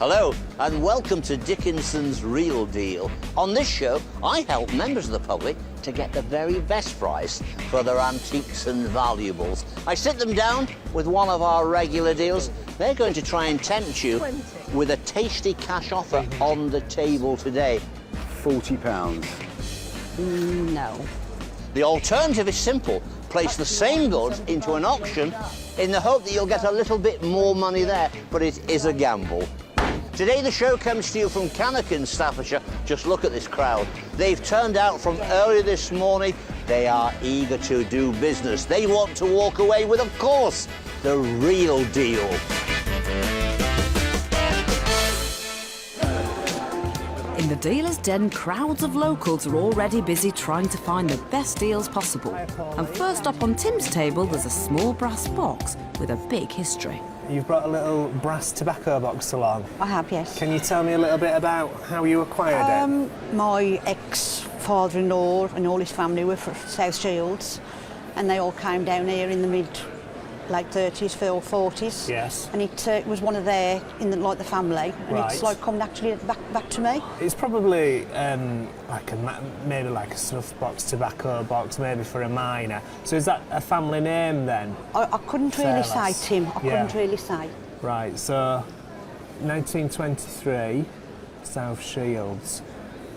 Hello, and welcome to Dickinson's Real Deal. On this show, I help members of the public to get the very best price for their antiques and valuables. I sit them down with one of our regular deals. They're going to try and tempt you with a tasty cash offer on the table today. £40. No. The alternative is simple. Place the same goods into an auction in the hope that you'll get a little bit more money there, but it is a gamble. Today the show comes to you from Cannock in Staffordshire. Just look at this crowd. They've turned out from early this morning. They are eager to do business. They want to walk away with, of course, the real deal. In the dealer's den, crowds of locals are already busy trying to find the best deals possible. And first up on Tim's table, there's a small brass box with a big history. You've brought a little brass tobacco box along. I have, yes. Can you tell me a little bit about how you acquired it? My ex-father-in-law and all his family were from South Shields, and they all came down here in the late 30s, early 40s. Yes. And it was one of their, the family, and Right. it's like coming actually back to me. It's probably maybe like a snuff box, tobacco box, maybe for a miner. So is that a family name then? I couldn't really say, Fairless. Tim. I couldn't really say. Right, so 1923, South Shields.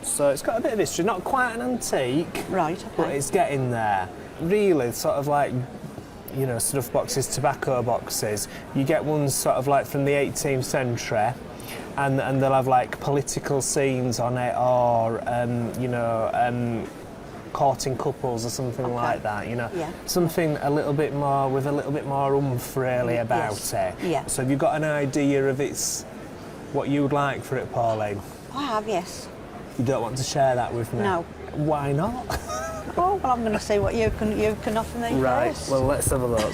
So it's got a bit of history, not quite an antique, Right, okay. but it's getting there. Really, sort of like, you know, snuff boxes, tobacco boxes. You get ones sort of like from the 18th century, and they'll have like political scenes on it, or courting couples or something like that. You know, Yeah. something a little bit more with a little bit more oomph really about Yes. it. Yeah. So have you got an idea of what you would like for it, Pauline? I have, yes. You don't want to share that with me? No. Why not? Oh, well, I'm going to see what you can offer me Right, first. well, let's have a look.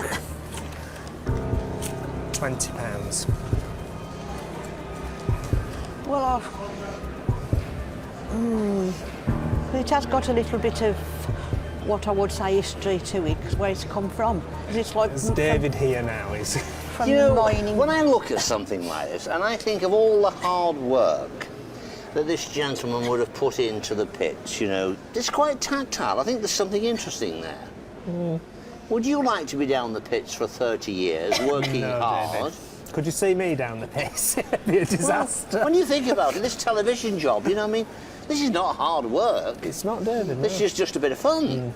£20. Well, it has got a little bit of what I would say history to it, 'cause where it's come from. 'Cause it's like There's David here now, is from You know, mining. when I look at something like this, and I think of all the hard work that this gentleman would have put into the pits, you know, it's quite tactile. I think there's something interesting there. Would you like to be down the pits for 30 years, working No, hard? David. Could you see me down the pits? It'd be a disaster. When you think about it, this television job, you know what I mean? This is not hard work. It's not David, no. This is just a bit of fun.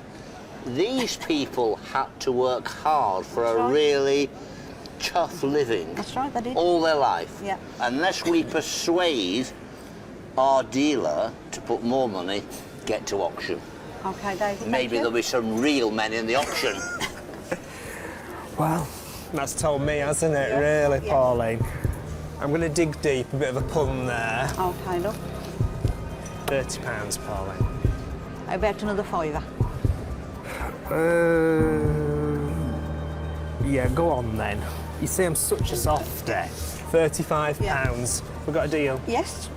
These people had to work hard for a right. really tough living That's right, they did. all their life. Yeah. Unless we persuade our dealer to put more money, get to auction. Okay, David, thank Maybe you. there'll be some real men in the auction. Well, that's told me, hasn't it, really, Yeah. Pauline? I'm going to dig deep, a bit of a pun there. Okay, look. £30, Pauline. How about another fiver? Yeah, go on then. You see, I'm such a softie. £35. Yeah. We've got a deal. Yes.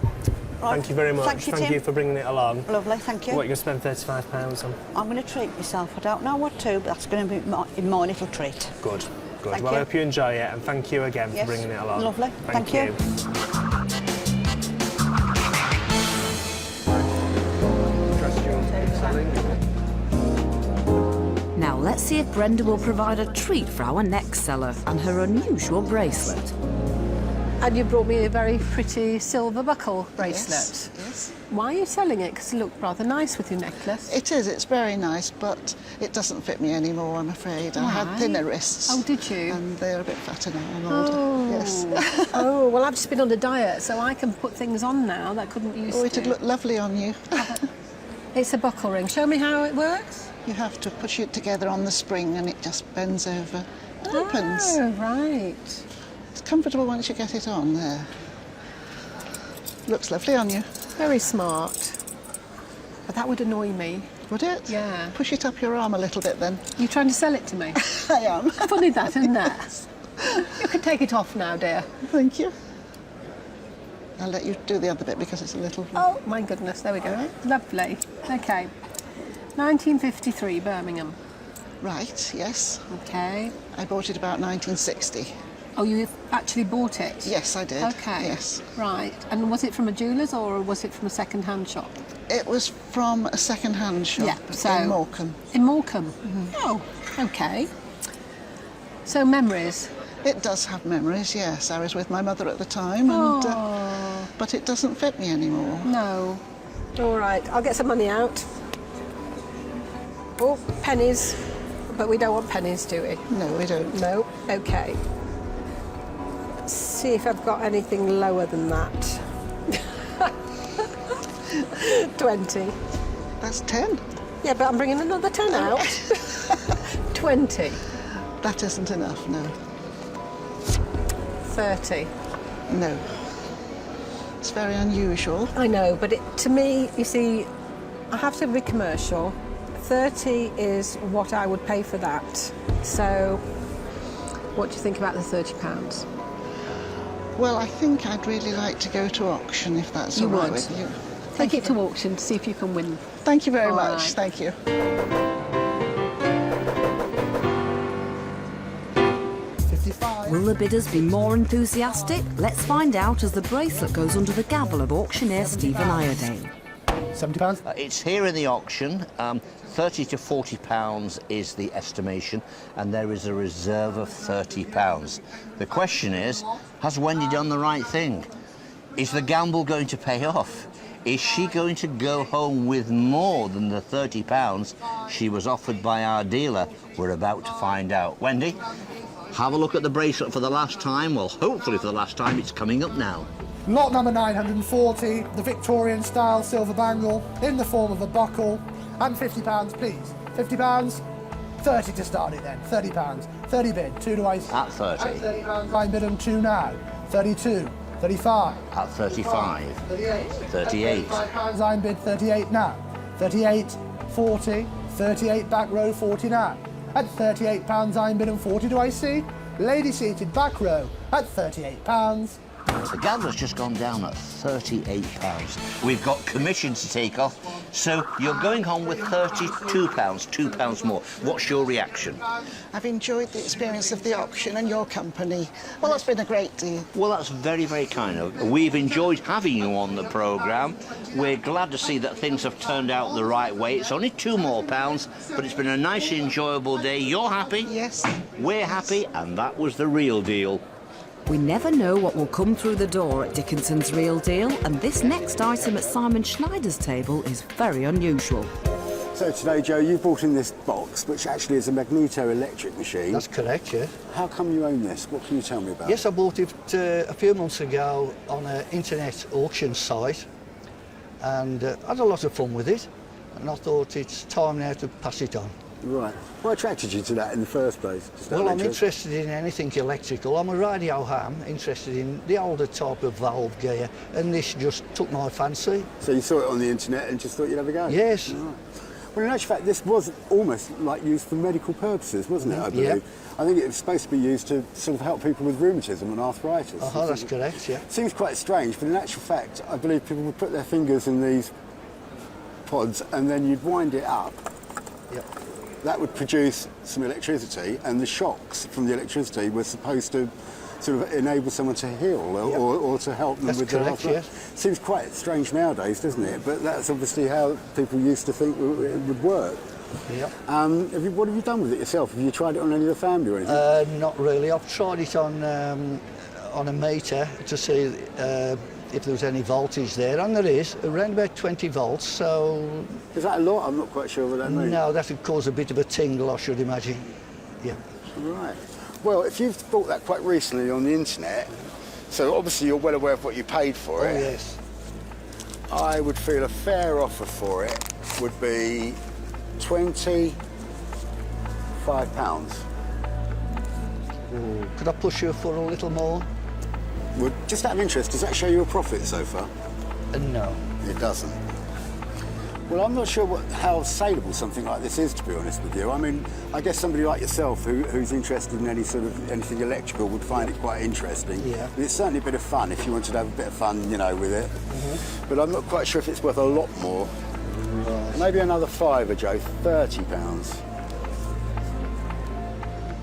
Right. Thank you very much. Thank you, Tim. for bringing it along. Lovely, thank you. What are you going to spend £35 on? I'm going to treat myself. I don't know what to, but that's going to be my little treat. Good, good. Thank Well, I you. hope you enjoy it, and thank you again Yes. for bringing it along. Lovely. Thank you. Now let's see if Brenda will provide a treat for our next seller and her unusual bracelet. And you brought me a very pretty silver buckle bracelet. Yes. Why are you selling it? Because it looked rather nice with your necklace. It is, it's very nice, but it doesn't fit me anymore, I'm afraid. I had Why? thinner wrists. Oh, did you? And they're a bit fatter now, I'm older. Oh. Yes. Oh, well, I've just been on a diet, so I can put things on now that I couldn't use Oh, to. it'd look lovely on you. It's a buckle ring. Show me how it works. You have to push it together on the spring and it just bends over. It opens. Oh, right. It's comfortable once you get it on there. Looks lovely on you. Very smart. But that would annoy me. Would it? Yeah. Push it up your arm a little bit then. You trying to sell it to me? I am. Funny that, isn't that? You can take it off now, dear. Thank you. I'll let you do the other bit because it's a little... Oh, my goodness, there we go. All right. Lovely. Okay. 1953, Birmingham. Right, yes. Okay. I bought it about 1960. Oh, you actually bought it? Yes, I did. Okay. Yes. Right. And was it from a jeweller's or was it from a second-hand shop? It was from a second-hand shop Yeah, in Moorcroft. In Moorcroft? Oh, okay. So memories? It does have memories, yes. I was with my mother at the time, and but it doesn't fit me anymore. No. All right, I'll get some money out. Oh, pennies. But we don't want pennies, do we? No, we don't. No. Okay. Let's see if I've got anything lower than that. 20. That's 10. Yeah, but I'm bringing another 10 out. 20. That isn't enough, no. 30. No. It's very unusual. I know, but to me, you see, I have to be commercial. 30 is what I would pay for that. So, what do you think about the £30? Well, I think I'd really like to go to auction if that's You all right would? with you. Take it to auction, see if you can win. Thank you very All much. right. Thank you. Will the bidders be more enthusiastic? Let's find out as the bracelet goes under the gavel of auctioneer Stephen Iredale. £70? It's here in the auction. 30 to 40 pounds is the estimation, and there is a reserve of 30 pounds. The question is, has Wendy done the right thing? Is the gamble going to pay off? Is she going to go home with more than the 30 pounds she was offered by our dealer? We're about to find out. Wendy, have a look at the bracelet for the last time. Well, hopefully for the last time. It's coming up now. Lot number 940, the Victorian style silver bangle in the form of a buckle, and £50, please. £50, 30 to start it then. £30, 30 bid. 2 to ice. At 30. At £30, I bid them 2 now. 32, 35. At 35. 38. 38. £35 I bid 38 now. 38, 40, 38 back row 40 now. At £38 I bid them 40 do I see? Lady seated back row at £38. The gambler's just gone down at £38. We've got commission to take off, so you're going home with £32, £2 more. What's your reaction? I've enjoyed the experience of the auction and your company. Well, it's been a great deal. Well, that's very, very kind of you. We've enjoyed having you on the programme. We're glad to see that things have turned out the right way. It's only £2 more, but it's been a nice, enjoyable day. You're happy? Yes. We're happy, and that was the real deal. We never know what will come through the door at Dickinson's Real Deal, and this next item at Simon Schneider's table is very unusual. So today, Joe, you brought in this box, which actually is a magneto-electric machine. That's correct, yeah. How come you own this? What can you tell me about Yes, it? I bought it a few months ago on an internet auction site, and had a lot of fun with it, and I thought it's time now to pass it on. Right. What attracted you to that in the first place? Just out Well, of I'm interest? interested in anything electrical. I'm a radio ham, interested in the older type of valve gear, and this just took my fancy. So you saw it on the internet and just thought you'd have a go? Yes. Right. Well, in actual fact, this was almost like used for medical purposes, wasn't it, I believe? Yeah. I think it was supposed to be used to sort of help people with rheumatism and arthritis. Uh-huh, that's correct, yeah. Seems quite strange, but in actual fact, I believe people would put their fingers in these pods and then you'd wind it up. Yep. That would produce some electricity, and the shocks from the electricity were supposed to sort of enable someone to heal or to help them That's with correct, their arthritis. yes. Seems quite strange nowadays, doesn't it? But that's obviously how people used to think it would work. Yep. What have you done with it yourself? Have you tried it on any of the family or anything? Not really. I've tried it on a meter to see if there was any voltage there, and there is, around about 20 volts, so... Is that a lot? I'm not quite sure what that means. No, that would cause a bit of a tingle, I should imagine. Yeah. Right. Well, if you've bought that quite recently on the internet, so obviously you're well aware of what you paid for it. Oh, yes. I would feel a fair offer for it would be £25. Ooh, could I push you for a little more? Would, just out of interest, does that show you a profit so far? No. It doesn't. Well, I'm not sure how saleable something like this is, to be honest with you. I mean, I guess somebody like yourself who's interested in anything electrical would find it quite interesting. Yeah. But it's certainly a bit of fun if you wanted to have a bit of fun, you know, with it. Mm-hmm. But I'm not quite sure if it's worth a lot more. Right. Maybe another £5, Joe, £30.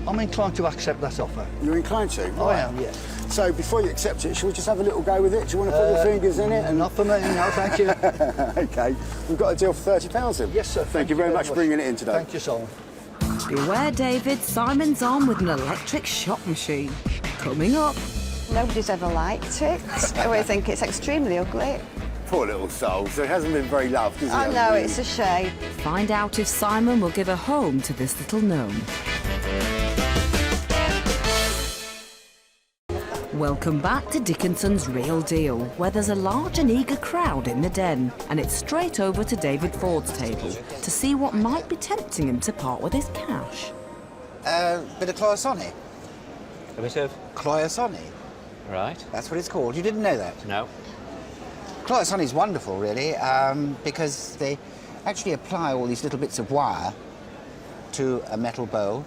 I'm inclined to accept that offer. You're inclined to? I am, yes. So before you accept it, shall we just have a little go with it? Do you want to put your fingers in it? And Not for me, no, thank you. OK, we've got a deal for £30 then. Yes, sir. Thank you very much for bringing it in today. Thank you, Simon. Beware, David, Simon's on with an electric shop machine. Coming up. Nobody's ever liked it. We think it's extremely ugly. Poor little soul. So it hasn't been very loved, has it? I know, it's a shame. Find out if Simon will give a home to this little gnome. Welcome back to Dickinson's Real Deal, where there's a large and eager crowd in the den, and it's straight over to David Ford's table to see what might be tempting him to part with his cash. Bit of cloisonne. A bit of... Cloisonne. Right. That's what it's called. You didn't know that? No. Cloisonne is wonderful, really, because they actually apply all these little bits of wire to a metal bowl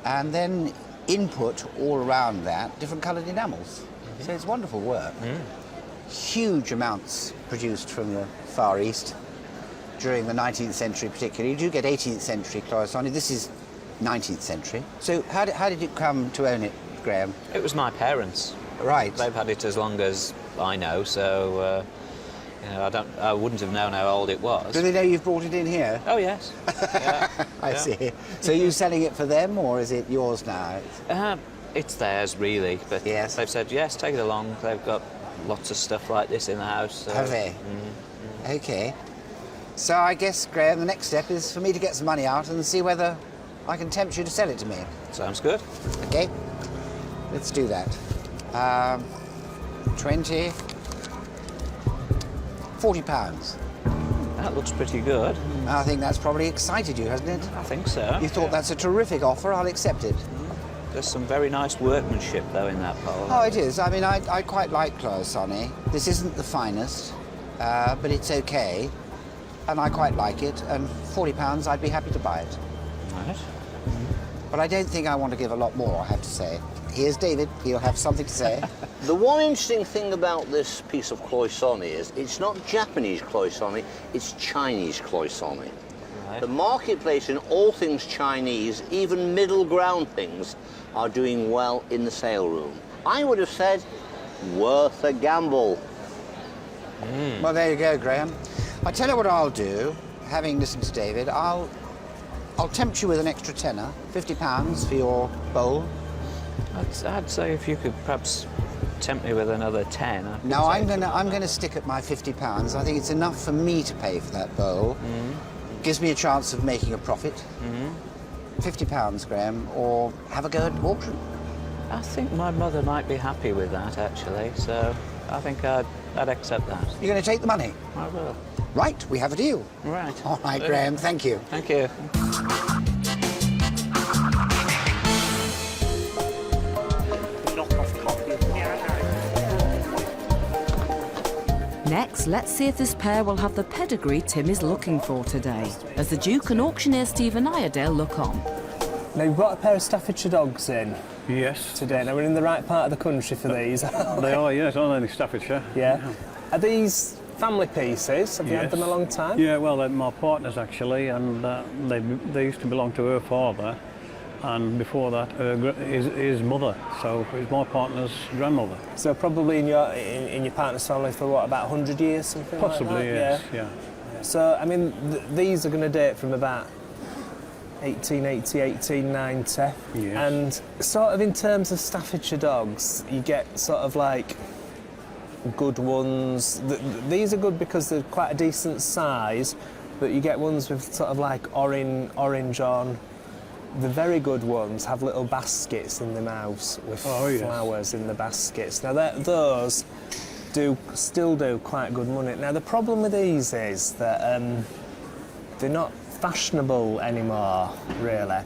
and then input all around that different coloured enamels. So it's wonderful work. Huge amounts produced from the Far East during the 19th century particularly. You do get 18th century cloisonne. This is 19th century. So how did you come to own it, Graham? It was my parents. Right. They've had it as long as I know, so you know, I wouldn't have known how old it was. Do they know you've brought it in here? Oh yes. Yeah. I see. So are you selling it for them, or is it yours now? It's theirs really, but yes. They've said yes, take it along. They've got lots of stuff like this in the house. So. Have they? Okay. So I guess, Graham, the next step is for me to get some money out and see whether I can tempt you to sell it to me. Sounds good. Okay. Let's do that. 20, £40. That looks pretty good. I think that's probably excited you, hasn't it? I think so. You thought that's a terrific offer, I'll accept it. There's some very nice workmanship, though, in that pole. Oh, it is. I mean, I quite like cloisonne. This isn't the finest, but it's okay, and I quite like it, and £40, I'd be happy to buy it. Right. But I don't think I want to give a lot more, I have to say. Here's David. He'll have something to say. The one interesting thing about this piece of cloisonne is it's not Japanese cloisonne, it's Chinese cloisonne. Right. The marketplace in all things Chinese, even middle ground things, are doing well in the sale room. I would have said, worth a gamble. Well, there you go, Graham. I tell you what I'll do, having listened to David, I'll tempt you with an extra tenner, £50 for your bowl. I'd say if you could perhaps tempt me with another 10. No, I'm gonna stick at my £50. I think it's enough for me to pay for that bowl. Gives me a chance of making a profit. £50, Graham, or have a go at auction. I think my mother might be happy with that, actually, so I think I'd accept that. You're going to take the money? I will. Right, we have a deal. Right. All right, Graham, thank you. Thank you. Next, let's see if this pair will have the pedigree Tim is looking for today, as the Duke and auctioneer Stephen Iredale look on. Now, we've got a pair of Staffordshire dogs in Yes. today. Now, we're in the right part of the country for these. They are, yes, aren't they, Staffordshire? Yeah. Are these family pieces? Have you had Yes. them a long time? Yeah, well, they're my partners, actually, and they used to belong to her father, and before that, his mother, so it's my partner's grandmother. So probably in your partner's family for, what, about 100 years, something Possibly, like that? yes, yeah. So, I mean, these are going to date from about 1880, 1890. Yes. And sort of in terms of Staffordshire dogs, you get sort of like good ones. These are good because they're quite a decent size, but you get ones with sort of like orange on. The very good ones have little baskets in the mouths with flowers in the baskets. Now those still do quite good money. Now the problem with these is that they're not fashionable anymore, really.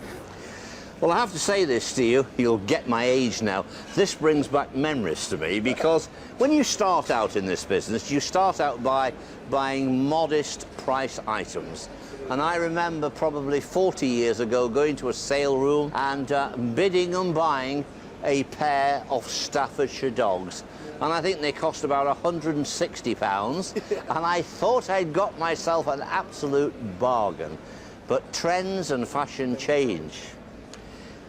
Well, I have to say this to you, you'll get my age now. This brings back memories to me because when you start out in this business, you start out by buying modest price items. And I remember probably 40 years ago going to a sale room and bidding and buying a pair of Staffordshire dogs. And I think they cost about £160. And I thought I'd got myself an absolute bargain. But trends and fashion change.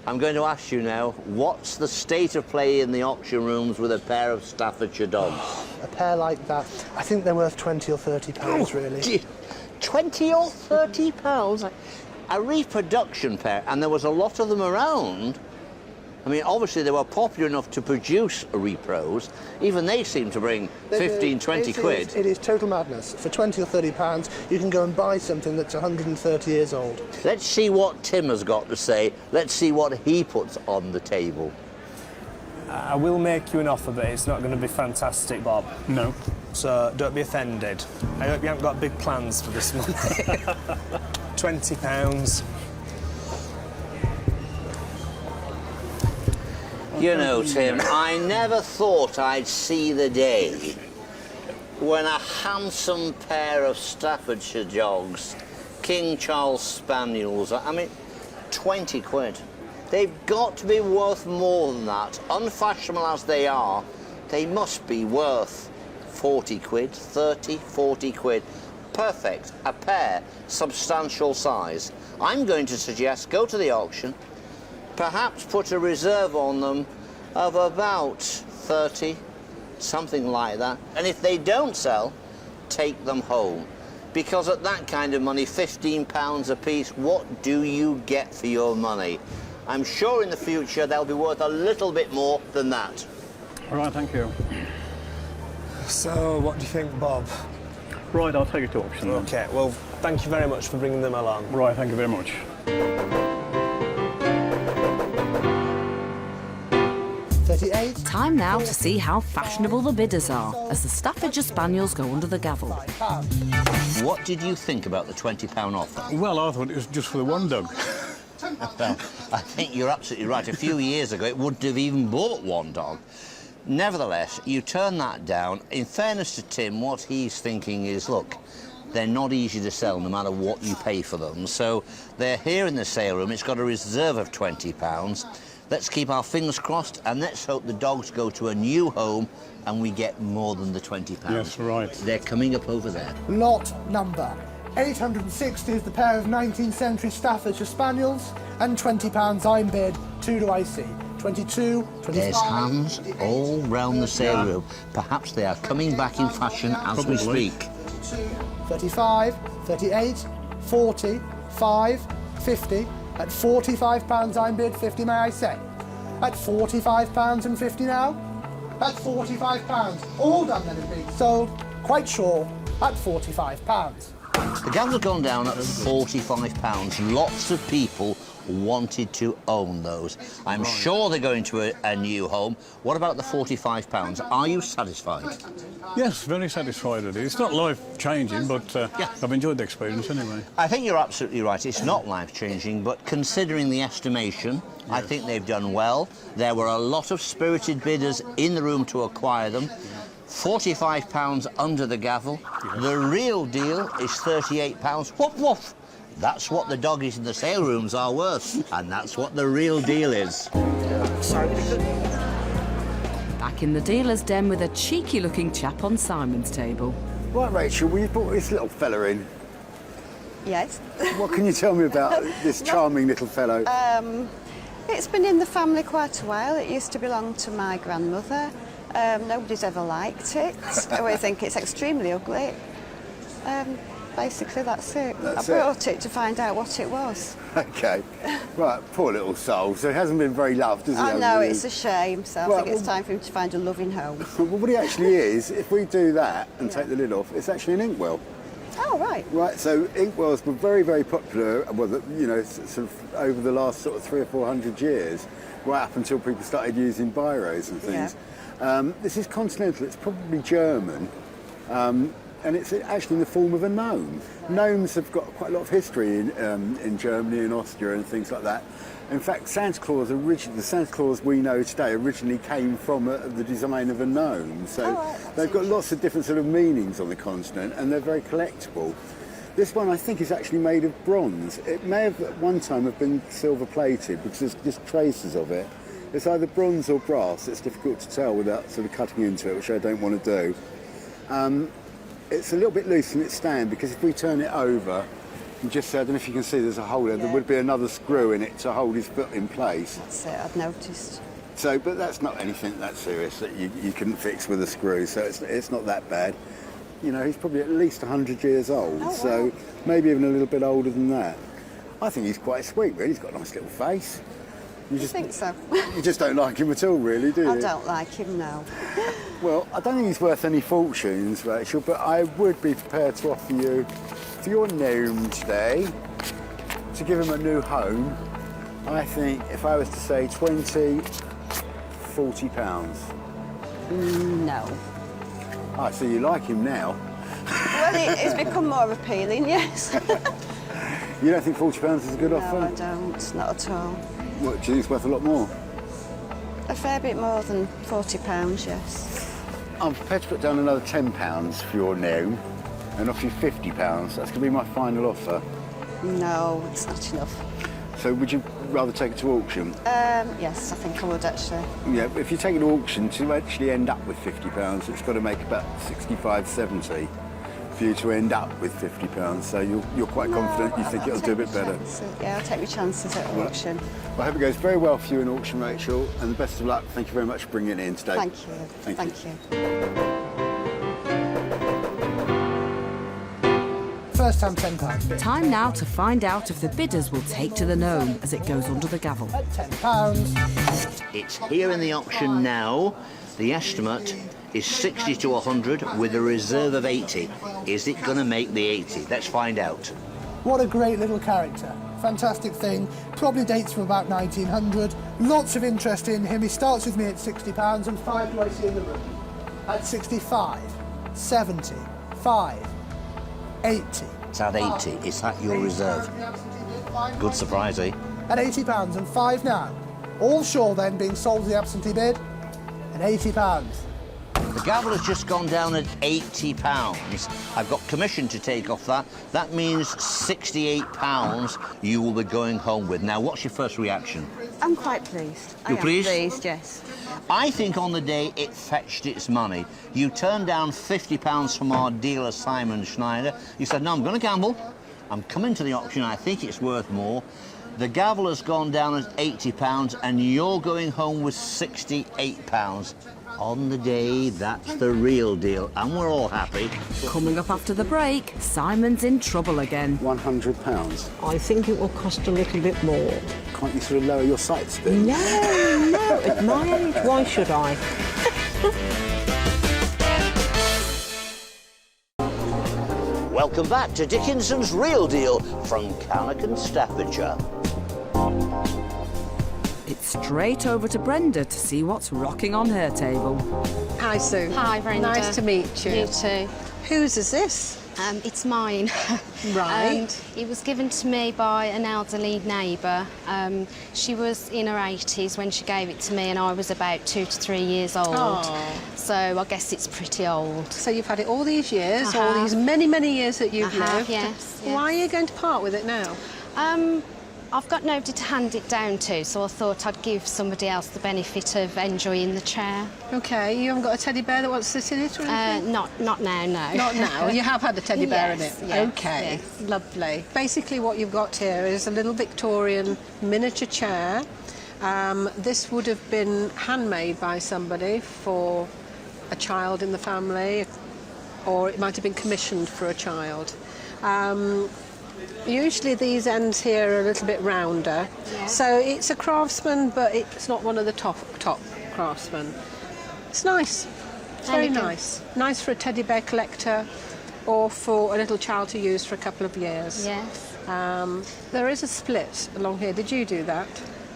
I'm going to ask you now, what's the state of play in the auction rooms with a pair of Staffordshire dogs? A pair like that, I think they're worth 20 or 30 pounds, really. Gee, 20 or 30 pounds? A reproduction pair, and there was a lot of them around. I mean, obviously they were popular enough to produce repros. Even they seem to bring 15, 20 quid. It is total madness. For 20 or 30 pounds, you can go and buy something that's 130 years old. Let's see what Tim has got to say. Let's see what he puts on the table. I will make you an offer, but it's not going to be fantastic, Bob. No. So don't be offended. I hope you haven't got big plans for this money. £20. You know, Tim, I never thought I'd see the day when a handsome pair of Staffordshire dogs, King Charles Spaniels, I mean, 20 quid. They've got to be worth more than that. Unfashionable as they are, they must be worth 40 quid, 30, 40 quid. Perfect, a pair, substantial size. I'm going to suggest go to the auction, perhaps put a reserve on them of about 30, something like that. And if they don't sell, take them home. Because at that kind of money, £15 a piece, what do you get for your money? I'm sure in the future they'll be worth a little bit more than that. All right, thank you. So, what do you think, Bob? Right, I'll take it to auction then. OK, well, thank you very much for bringing them along. Right, thank you very much. 38. Time now to see how fashionable the bidders are as the Staffordshire Spaniels go under the gavel. What did you think about the £20 offer? Well, I thought it was just for the one dog. Well, I think you're absolutely right. A few years ago, it wouldn't have even bought one dog. Nevertheless, you turn that down. In fairness to Tim, what he's thinking is, look, they're not easy to sell no matter what you pay for them. So they're here in the sale room. It's got a reserve of £20. Let's keep our fingers crossed and let's hope the dogs go to a new home and we get more than the £20. Yes, right. They're coming up over there. Lot number 860 is the pair of 19th century Staffordshire Spaniels, and £20 I'm bid. 2 do I see. 22, 25... There's hands all round the sale room. Perhaps they are coming back in fashion as we speak. 35, 38, 40, 5, 50. At £45 I'm bid. 50 may I say. At £45 and 50 now. At £45. All done then and being sold, quite sure, at £45. The gavel's gone down at £45. Lots of people wanted to own those. I'm sure they're going to a new home. What about the £45? Are you satisfied? Yes, very satisfied with it. It's not life-changing, but Yeah. I've enjoyed the experience anyway. I think you're absolutely right. It's not life-changing, but considering the estimation, I think they've done well. There were a lot of spirited bidders in the room to acquire them. £45 under the gavel. The real deal is £38. Woof, woof. That's what the doggies in the sale rooms are worth, and that's what the real deal is. Back in the dealer's den with a cheeky-looking chap on Simon's table. Right, Rachel, we brought this little fella in. Yes. What can you tell me about this charming little fellow? It's been in the family quite a while. It used to belong to my grandmother. Nobody's ever liked it. We think it's extremely ugly. Basically, that's it. I brought it to find out what it was. OK. Right, poor little soul. So he hasn't been very loved, has he? I know, it's a shame, so I think it's time for him to find a loving home. Well, what he actually is, if we do that and take the lid off, it's actually an inkwell. Oh, right. Right, so inkwells were very, very popular, well, you know, sort of over the last sort of 300 or 400 years, right up until people started using biros and things. Yeah. This is continental, it's probably German, and it's actually in the form of a gnome. Gnomes have got quite a lot of history in Germany and Austria and things like that. In fact, Santa Claus, the Santa Claus we know today originally came from the design of a gnome. So they've got lots of different sort of meanings on the continent, and they're very collectible. This one, I think, is actually made of bronze. It may have at one time have been silver plated because there's just traces of it. It's either bronze or brass. It's difficult to tell without sort of cutting into it, which I don't want to do. It's a little bit loose in its stand because if we turn it over, You just, I don't know if you can see, there's a hole there. There would be another screw in it to hold his foot in place. That's it, I've noticed. So, but that's not anything that serious that you couldn't fix with a screw, so it's not that bad. You know, he's probably at least 100 years old, so maybe even a little bit older than that. I think he's quite sweet, really. He's got a nice little face. I think so. You just don't like him at all, really, do you? I don't like him, no. Well, I don't think he's worth any fortunes, Rachel, but I would be prepared to offer you, for your gnome today, to give him a new home. I think if I was to say 20, 40 pounds. No. Ah, so you like him now? Well, it's become more appealing, yes. You don't think 40 pounds is a good offer? No, I don't, not at all. What, do you think it's worth a lot more? A fair bit more than £40, yes. I'm prepared to put down another £10 for your gnome and offer you £50. That's going to be my final offer. No, it's not enough. So would you rather take it to auction? Yes, I think I would actually. Yeah, if you take it to auction, to actually end up with £50, it's got to make about 65, 70 for you to end up with £50. So you're quite confident you think it'll do a bit better. Yeah, I'll take my chances at auction. Well, I hope it goes very well for you in auction, Rachel, and the best of luck. Thank you very much for bringing it in today. Thank you. Thank you. First time £10. Time now to find out if the bidders will take to the gnome as it goes under the gavel. At £10. It's here in the auction now. The estimate is 60 to 100 with a reserve of 80. Is it going to make the 80? Let's find out. What a great little character. Fantastic thing. Probably dates from about 1900. Lots of interest in him. He starts with me at £60 and 5 do I see in the room? At 65, 70, 5, 80. It's at 80. Is that your reserve? Good surprise, eh? At £80 and 5 now. All sure then being sold to the absentee bid at £80. The gavel has just gone down at £80. I've got commission to take off that. That means £68 you will be going home with. Now, what's your first reaction? I'm quite pleased. You're pleased? Pleased, yes. I think on the day it fetched its money. You turned down £50 from our dealer, Simon Schneider. You said, no, I'm going to gamble. I'm coming to the auction. I think it's worth more. The gavel has gone down at £80 and you're going home with £68. On the day, that's the real deal, and we're all happy. Coming up after the break, Simon's in trouble again. £100. I think it will cost a little bit more. Can't you sort of lower your sights a bit? No, at my age, why should I? Welcome back to Dickinson's Real Deal from Cannock, Staffordshire. It's straight over to Brenda to see what's rocking on her table. Hi, Sue. Hi, Brenda. Nice to meet you. You too. Whose is this? It's mine. Right. It was given to me by an elderly neighbour. She was in her 80s when she gave it to me and I was about 2 to 3 years old. Oh. So I guess it's pretty old. So you've had it all these years, all these many, many years that you've lived. Yes. Why are you going to part with it now? I've got nobody to hand it down to, so I thought I'd give somebody else the benefit of enjoying the chair. OK, you haven't got a teddy bear that wants to sit in it or anything? Not now, no. Not now? You have had a teddy bear in it? Yes, OK, yes. lovely. Basically what you've got here is a little Victorian miniature chair. This would have been handmade by somebody for a child in the family, or it might have been commissioned for a child. Usually these ends here are a little bit rounder, so it's a craftsman, but it's not one of the top craftsmen. It's nice. It's very nice. Nice for a teddy bear collector, or for a little child to use for a couple of years. Yes. There is a split along here. Did you do that?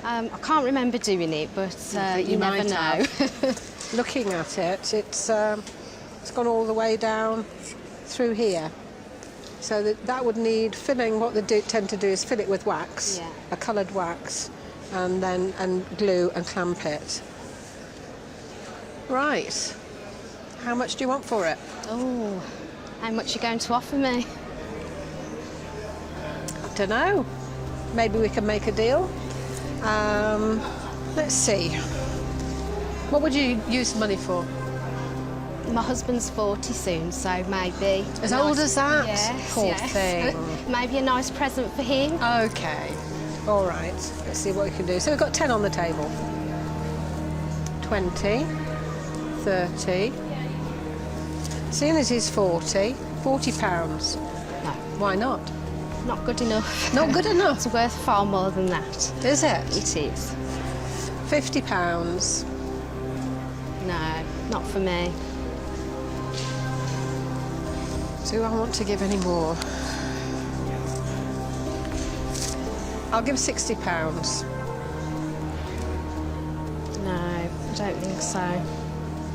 I can't remember doing it, but you never know. Looking at it, it's gone all the way down through here. So that would need filling. What they tend to do is fill it with wax, a coloured wax, and glue and clamp it. Right. How much do you want for it? Oh, how much are you going to offer me? I don't know. Maybe we can make a deal. Let's see. What would you use the money for? My husband's 40 soon, so maybe... As old as that? Yes, Poor yes. thing. Maybe a nice present for him. OK. All right. Let's see what we can do. So we've got 10 on the table. 20, 30. Seeing as he's 40, £40. No. Why not? Not good enough. Not good enough? It's worth far more than that. Is it? It is. £50. No, not for me. Do I want to give any more? I'll give £60. No, I don't think so.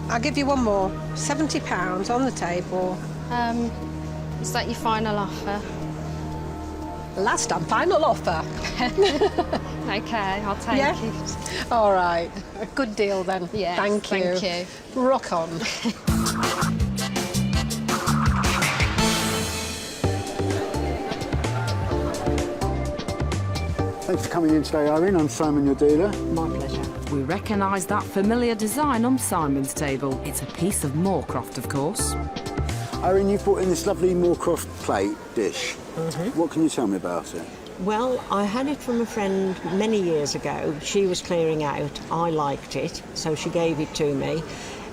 I'll give you one more. £70 on the table. Is that your final offer? Last and final offer. OK, I'll take it. All right. A good deal then. Yes, Thank you. thank you. Rock on. Thanks for coming in today, Irene. I'm Simon, your dealer. My pleasure. We recognise that familiar design on Simon's table. It's a piece of Moorcroft, of course. Irene, you've brought in this lovely Moorcroft plate dish. What can you tell me about it? Well, I had it from a friend many years ago. She was clearing out. I liked it, so she gave it to me.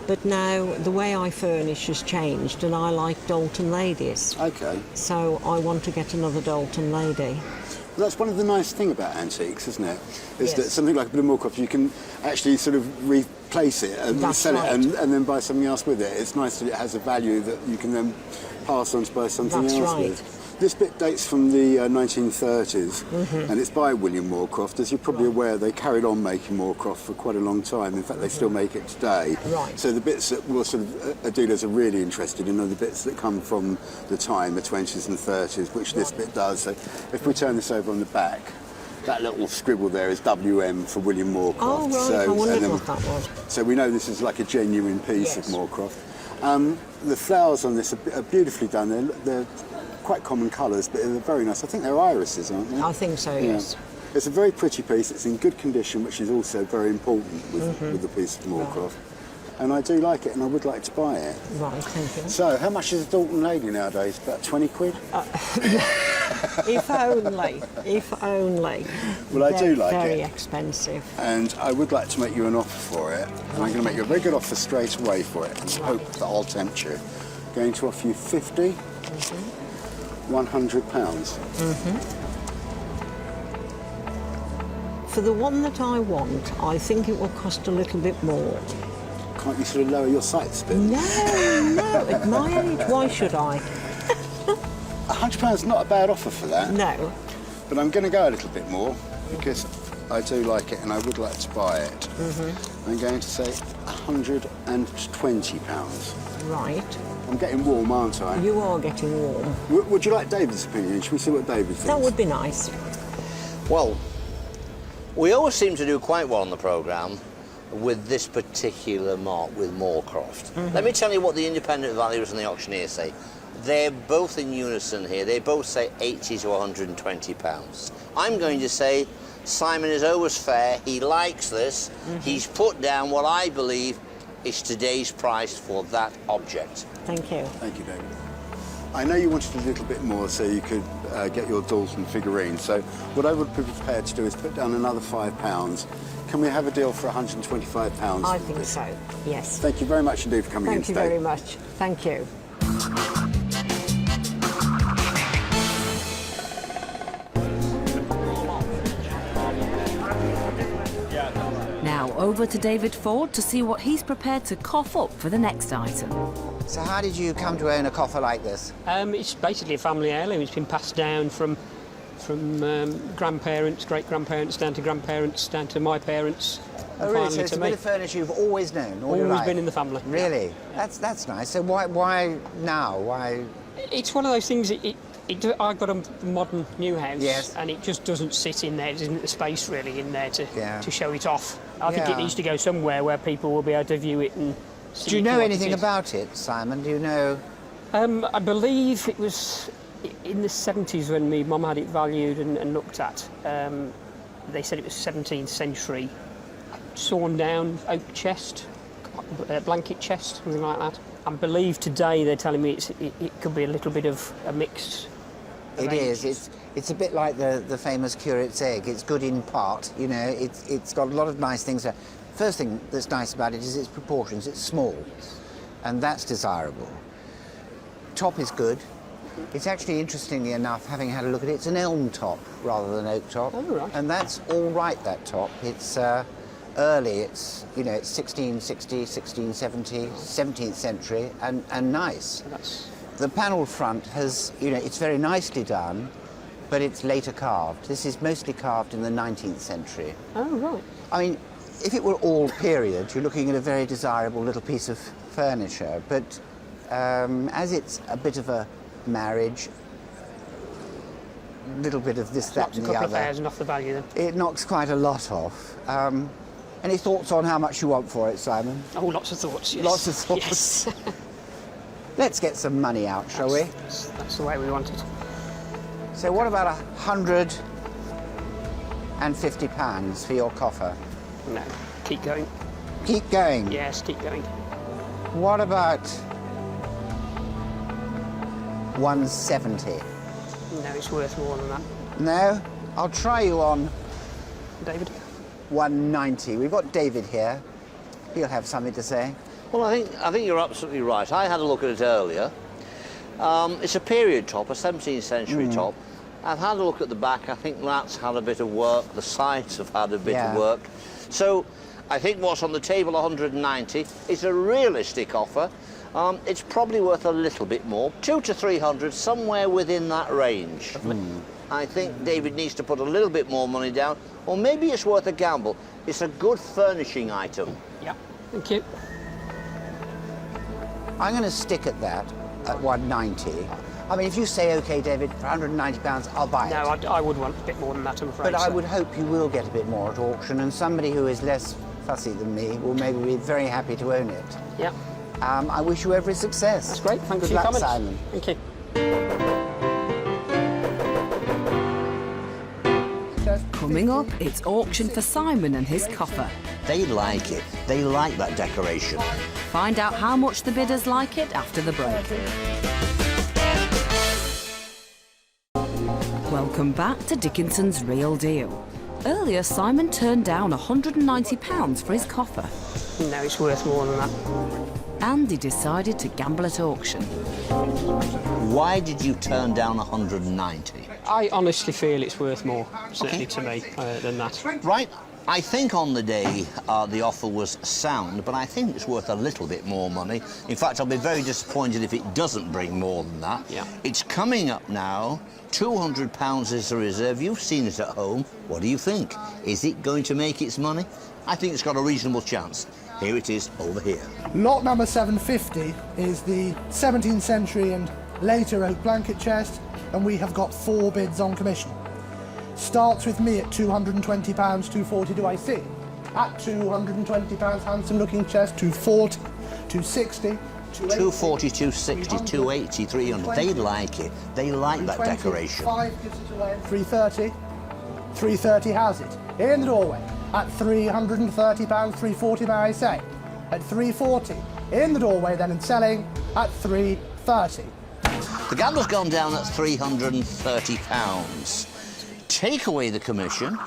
But now the way I furnish has changed and I like Dalton ladies. OK. So I want to get another Dalton lady. Well, that's one of the nice things about antiques, isn't it? Is Yes. that something like a bit of Moorcroft, you can actually sort of replace it and That's sell right. it and then buy something else with it. It's nice that it has a value that you can then pass on to buy something That's else right. with. This bit dates from the 1930s and it's by William Moorcroft. As you're probably aware, they carried on making Moorcroft for quite a long time. In fact, they still make it today. Right. So the bits that will sort of dealers are really interested in are the bits that come from the time, the 20s and 30s, which this bit does. So if we turn this over on the back, that little scribble there is WM for William Moorcroft. Oh, right. So, I wondered and then- what that was. So we know this is like a genuine piece Yes. of Moorcroft. The flowers on this are beautifully done. They're quite common colours, but they're very nice. I think they're irises, aren't they? I think so, yes. It's a very pretty piece. It's in good condition, which is also very important with the piece of Moorcroft. And I do like it, and I would like to buy it. Right, thank you. So, how much is a Dalton lady nowadays? About 20 quid? If only, if only. Well, I do They're like very it. expensive. And I would like to make you an offer for it. And I'm going to make you a very good offer straight away for it. And hope that I'll tempt you. Going to offer you 50, £100. For the one that I want, I think it will cost a little bit more. Can't you sort of lower your sights a bit? No, at my age, why should I? £100 is not a bad offer for that. No. But I'm going to go a little bit more because I do like it and I would like to buy it. I'm going to say £120. Right. I'm getting warm, aren't I? You are getting warm. Would you like David's opinion? Should we see what David thinks? That would be nice. Well, we always seem to do quite well on the programme with this particular mark with Moorcroft. Let me tell you what the independent valuers and the auctioneers say. They're both in unison here. They both say 80 to 120 pounds. I'm going to say Simon is always fair. He likes this. He's put down what I believe is today's price for that object. Thank you. Thank you, David. I know you wanted a little bit more so you could get your Dalton figurine. So what I would be prepared to do is put down another £5. Can we have a deal for £125? I think so, yes. Thank you very much indeed for coming in Thank you today. very much. Thank you. Now over to David Ford to see what he's prepared to cough up for the next item. So how did you come to own a coffer like this? It's basically a family heirloom. It's been passed down from grandparents, great-grandparents, down to grandparents, down to my parents, and Oh, really? finally So it's to a me. bit of furniture you've always known, all your Always life? been in the family. Really? That's nice. So why now? Why? It's one of those things. I've got a modern new house, Yes. and it just doesn't sit in there. There isn't the space really in there to show it off. I think Yeah. it needs to go somewhere where people will be able to view it and see. Do you know what it anything is. about it, Simon? Do you know? I believe it was in the 70s when my mum had it valued and looked at. They said it was 17th century, sawn down oak chest, blanket chest, something like that. I believe today they're telling me it could be a little bit of a mix. It is. It's a bit like the famous curate's egg. It's good in part, you know. It's got a lot of nice things there. First thing that's nice about it is its proportions. It's small, and that's desirable. Top is good. It's actually, interestingly enough, having had a look at it, it's an elm top rather than oak top. Oh, right. And that's all right, that top. It's early, it's 1660, 1670, 17th century, and nice. The panel front has, it's very nicely done, but it's later carved. This is mostly carved in the 19th century. Oh, right. I mean, if it were all period, you're looking at a very desirable little piece of furniture, but as it's a bit of a marriage, a little bit of this, that and the other. A couple of thousand off the value then. It knocks quite a lot off. Any thoughts on how much you want for it, Simon? Oh, lots of thoughts, yes. Lots of thoughts. Yes. Let's get some money out, shall we? That's the way we want it. So what about £150 for your coffer? No, keep going. Keep going? Yes, keep going. What about 170? No, it's worth more than that. No? I'll try you on... David? 190. We've got David here. He'll have something to say. Well, I think you're absolutely right. I had a look at it earlier. It's a period top, a 17th century top. I've had a look at the back. I think that's had a bit of work. The sides have had a bit of work. So I think what's on the table, 190, is a realistic offer. It's probably worth a little bit more, 200 to 300, somewhere within that range. I think David needs to put a little bit more money down, or maybe it's worth a gamble. It's a good furnishing item. Yeah, thank you. I'm going to stick at that, at 190. I mean, if you say, OK, David, for £190, I'll buy it. No, I would want a bit more than that, I'm afraid. But I would hope you will get a bit more at auction, and somebody who is less fussy than me will maybe be very happy to own it. Yeah. I wish you every success. That's great. Thanks Good for your luck, comments. Simon. Thank you. Coming up, it's auction for Simon and his coffer. They like it. They like that decoration. Find out how much the bidders like it after the break. Welcome back to Dickinson's Real Deal. Earlier, Simon turned down £190 for his coffer. No, it's worth more than that. And he decided to gamble at auction. Why did you turn down 190? I honestly feel it's worth more, certainly to me, than that. Right. I think on the day the offer was sound, but I think it's worth a little bit more money. In fact, I'll be very disappointed if it doesn't bring more than that. Yeah. It's coming up now. £200 is the reserve. You've seen it at home. What do you think? Is it going to make its money? I think it's got a reasonable chance. Here it is over here. Lot number 750 is the 17th century and later oak blanket chest, and we have got 4 bids on commission. Starts with me at £220, 240 do I see. At £220, handsome looking chest, 240, 260, 240, 260, 280, 300. They like it. They like that decoration. 5 gives it away at 330. 330 has it. In the doorway. At £330, 340 may I say. At 340. In the doorway then and selling at 330. The gambler's gone down at £330. Take away the commission,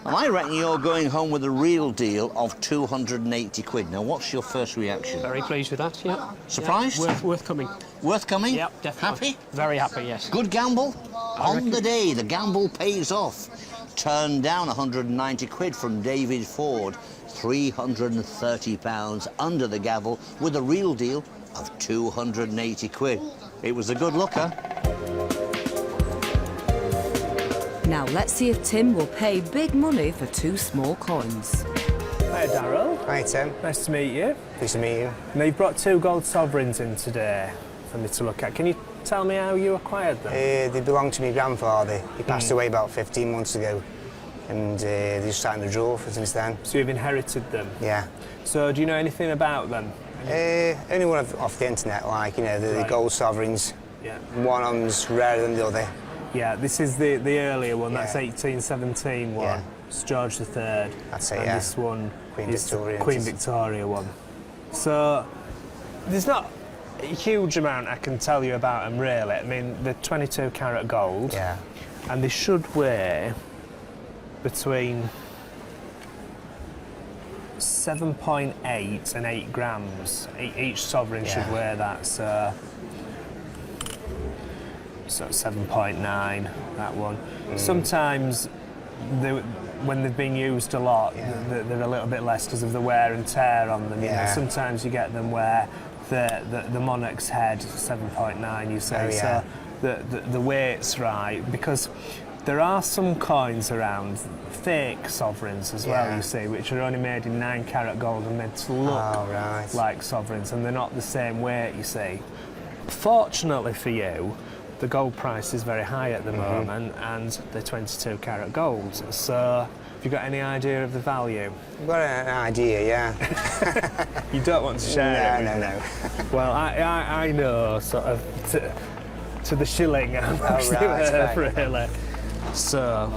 and I reckon you're going home with a real deal of 280 quid. Now, what's your first reaction? Very pleased with that, yeah. Surprised? Yeah, worth coming. Worth coming? Yep, definitely. Happy? Very happy, yes. Good gamble? On the day, the gamble pays off. Turned down 190 quid from David Ford. £330 under the gavel with a real deal of 280 quid. It was a good looker. Now let's see if Tim will pay big money for 2 small coins. Hi, Darryl. Hi, Tim. Nice to meet you. Nice to meet you. Now, you've brought 2 gold sovereigns in today for me to look at. Can you tell me how you acquired them? They belong to my grandfather. He passed away about 15 months ago, and they just sat in the drawer since then. So you've inherited them? Yeah. So do you know anything about them? Only one off the internet, like, the gold sovereigns. Yeah. One of them's rarer than the other. Yeah, this is the earlier one. That's 1817 one. Yeah. It's George III. That's it, and yeah. this one Queen is Victoria. Queen Victoria one. So there's not a huge amount I can tell you about them, really. I mean, they're 22 carat gold. Yeah. And they should weigh between 7.8 and 8 grams. Each sovereign should weigh that, so 7.9, that one. Sometimes, when they've been used a lot, they're a little bit less because of the wear and tear on them. You know, sometimes you get them where the monarch's head, 7.9, you say, so the weight's right, because there are some coins around, fake sovereigns as well, you see, which are only made in 9 carat gold and meant to look like sovereigns, and they're not the same weight, you see. Fortunately for you, the gold price is very high at the moment, and they're 22 carat gold. So, have you got any idea of the value? I've got an idea, yeah. You don't want to share it? No. Well, I know, sort of, to the shilling how much they worth, really. So,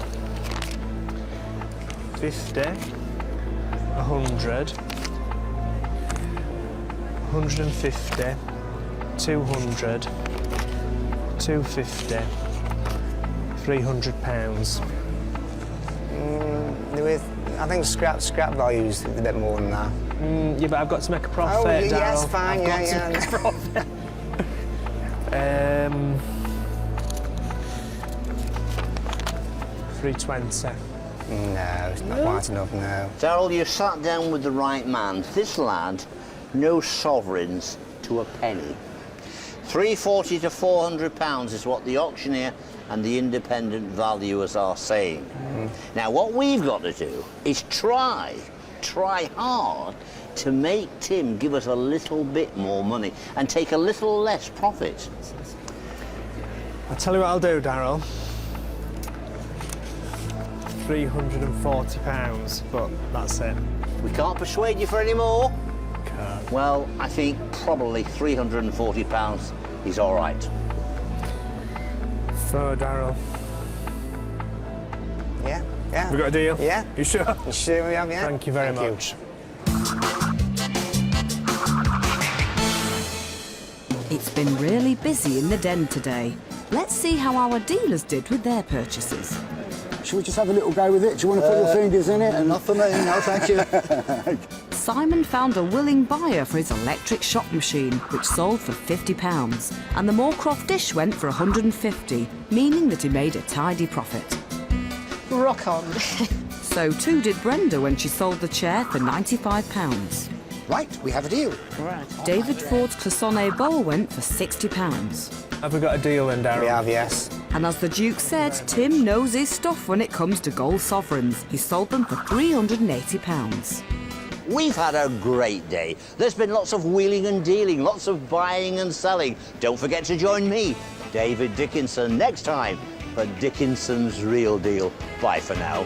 50, 100, 150, 200, 250, 300 pounds. I think scrap value's a bit more than that. Yeah, but I've got to make a profit. Oh, yes, fine, I've got to make a profit. 320. No, it's not quite enough, no. Darryl, you sat down with the right man. This lad knows sovereigns to a penny. 340 to 400 pounds is what the auctioneer and the independent valuers are saying. Now, what we've got to do is try hard to make Tim give us a little bit more money and take a little less profit. I'll tell you what I'll do, Darryl. £340, but that's it. We can't persuade you for any more? Can't. Well, I think probably £340 is all right. So, Darryl. Yeah. We got a deal? Yeah. You sure? You sure we have, yeah? Thank you very much. It's been really busy in the den today. Let's see how our dealers did with their purchases. Shall we just have a little go with it? Do you want to put your fingers in it? Not for me, no, thank you. Simon found a willing buyer for his electric shop machine, which sold for £50, and the Moorcroft dish went for £150, meaning that he made a tidy profit. Rock on. So too did Brenda when she sold the chair for £95. Right, we have a deal. Right. David Ford's cloisonne bowl went for £60. Have we got a deal then, Darryl? We have, yes. And as the Duke said, Tim knows his stuff when it comes to gold sovereigns. He sold them for £380. We've had a great day. There's been lots of wheeling and dealing, lots of buying and selling. Don't forget to join me, David Dickinson, next time for Dickinson's Real Deal. Bye for now.